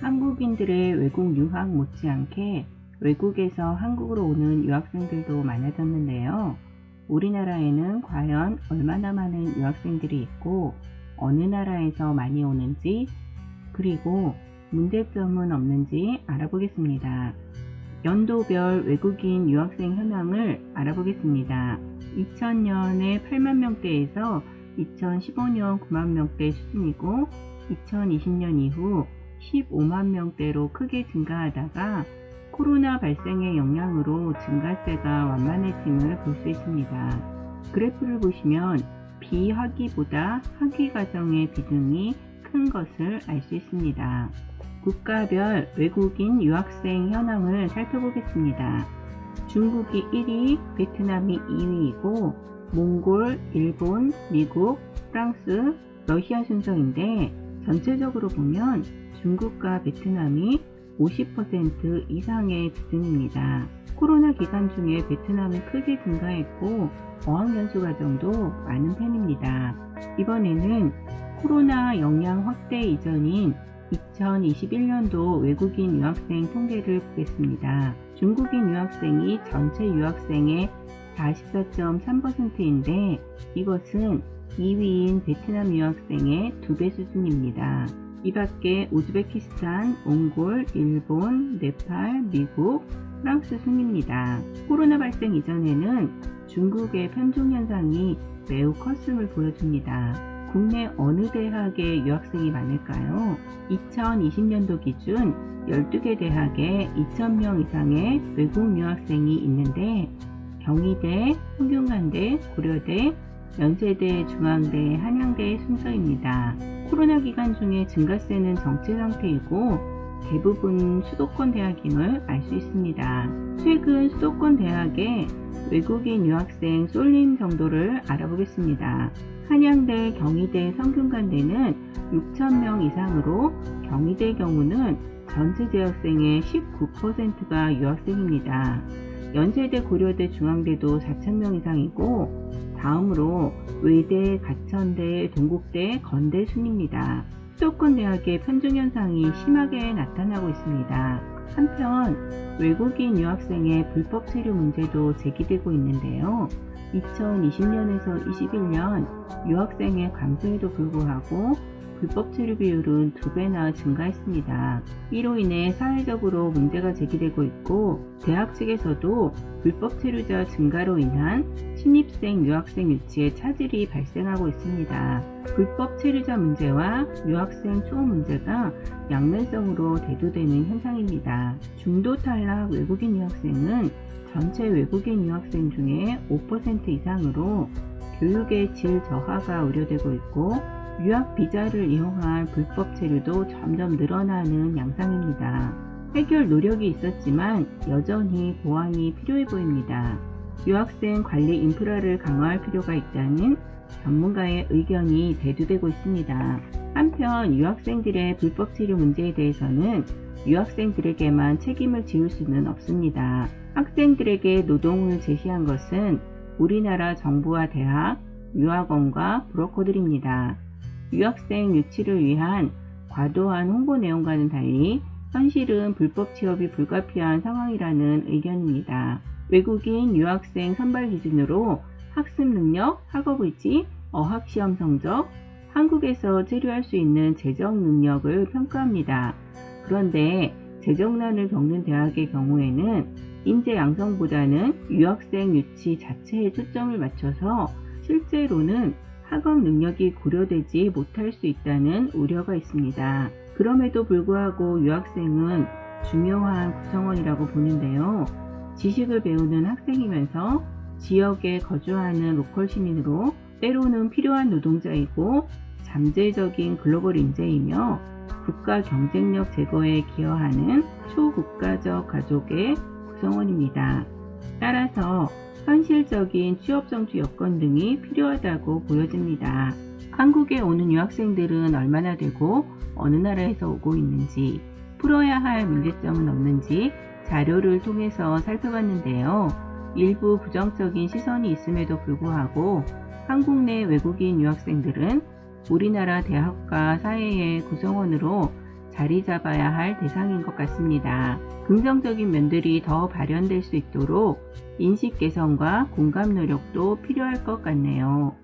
한국인들의 외국 유학 못지않게 외국에서 한국으로 오는 유학생들도 많아졌는데요. 우리나라에는 과연 얼마나 많은 유학생들이 있고 어느 나라에서 많이 오는지, 그리고 문제점은 없는지 알아보겠습니다. 연도별 외국인 유학생 현황을 알아보겠습니다. 2000년에 8만 명대에서 2015년 9만 명대 수준이고 2020년 이후 15만 명대로 크게 증가하다가 코로나 발생의 영향으로 증가세가 완만해짐을 볼 수 있습니다. 그래프를 보시면 비학위보다 학위 과정의 비중이 큰 것을 알 수 있습니다. 국가별 외국인 유학생 현황을 살펴보겠습니다. 중국이 1위, 베트남이 2위이고 몽골, 일본, 미국, 프랑스, 러시아 순서인데 전체적으로 보면 중국과 베트남이 50% 이상의 비중입니다. 코로나 기간 중에 베트남이 크게 증가했고 어학연수 과정도 많은 편입니다. 이번에는 코로나 영향 확대 이전인 2021년도 외국인 유학생 통계를 보겠습니다. 중국인 유학생이 전체 유학생의 44.3%인데 이것은 2위인 베트남 유학생의 2배 수준입니다. 이 밖에 우즈베키스탄, 몽골, 일본, 네팔, 미국, 프랑스 순입니다. 코로나 발생 이전에는 중국의 편중 현상이 매우 컸음을 보여줍니다. 국내 어느 대학에 유학생이 많을까요? 2020년도 기준 12개 대학에 2,000명 이상의 외국 유학생이 있는데 경희대, 성균관대, 고려대, 연세대, 중앙대, 한양대 순서입니다. 코로나 기간 중에 증가세는 정체 상태이고 대부분 수도권 대학임을 알 수 있습니다. 최근 수도권 대학의 외국인 유학생 쏠림 정도를 알아보겠습니다. 한양대, 경희대, 성균관대는 6,000명 이상으로 경희대 경우는 전체 재학생의 19%가 유학생입니다. 연세대, 고려대, 중앙대도 4,000명 이상이고 다음으로 외대, 가천대, 동국대, 건대 순입니다. 수도권 대학의 편중 현상이 심하게 나타나고 있습니다. 한편 외국인 유학생의 불법 체류 문제도 제기되고 있는데요. 2020년에서 21년 유학생의 감소에도 불구하고 불법 체류 비율은 2배나 증가했습니다. 이로 인해 사회적으로 문제가 제기되고 있고 대학 측에서도 불법 체류자 증가로 인한 신입생 유학생 유치에 차질이 발생하고 있습니다. 불법 체류자 문제와 유학생 수호 문제가 양면성으로 대두되는 현상입니다. 중도 탈락 외국인 유학생은 전체 외국인 유학생 중에 5% 이상으로 교육의 질 저하가 우려되고 있고 유학 비자를 이용한 불법 체류도 점점 늘어나는 양상입니다. 해결 노력이 있었지만 여전히 보완이 필요해 보입니다. 유학생 관리 인프라를 강화할 필요가 있다는 전문가의 의견이 대두되고 있습니다. 한편 유학생들의 불법 체류 문제에 대해서는 유학생들에게만 책임을 지울 수는 없습니다. 학생들에게 노동을 제시한 것은 우리나라 정부와 대학, 유학원과 브로커들입니다. 유학생 유치를 위한 과도한 홍보 내용과는 달리 현실은 불법 취업이 불가피한 상황이라는 의견입니다. 외국인 유학생 선발 기준으로 학습 능력, 학업 의지, 어학시험 성적, 한국에서 체류할 수 있는 재정 능력을 평가합니다. 그런데 재정난을 겪는 대학의 경우에는 인재 양성보다는 유학생 유치 자체에 초점을 맞춰서 실제로는 학업 능력이 고려되지 못할 수 있다는 우려가 있습니다. 그럼에도 불구하고 유학생은 중요한 구성원이라고 보는데요. 지식을 배우는 학생이면서 지역에 거주하는 로컬 시민으로 때로는 필요한 노동자이고 잠재적인 글로벌 인재이며 국가 경쟁력 제고에 기여하는 초국가적 가족의 구성원입니다. 따라서 현실적인 취업 성취 여건 등이 필요하다고 보여집니다. 한국에 오는 유학생들은 얼마나 되고 어느 나라에서 오고 있는지, 풀어야 할 문제점은 없는지 자료를 통해서 살펴봤는데요. 일부 부정적인 시선이 있음에도 불구하고 한국 내 외국인 유학생들은 우리나라 대학과 사회의 구성원으로 자리 잡아야 할 대상인 것 같습니다. 긍정적인 면들이 더 발현될 수 있도록 인식 개선과 공감 노력도 필요할 것 같네요.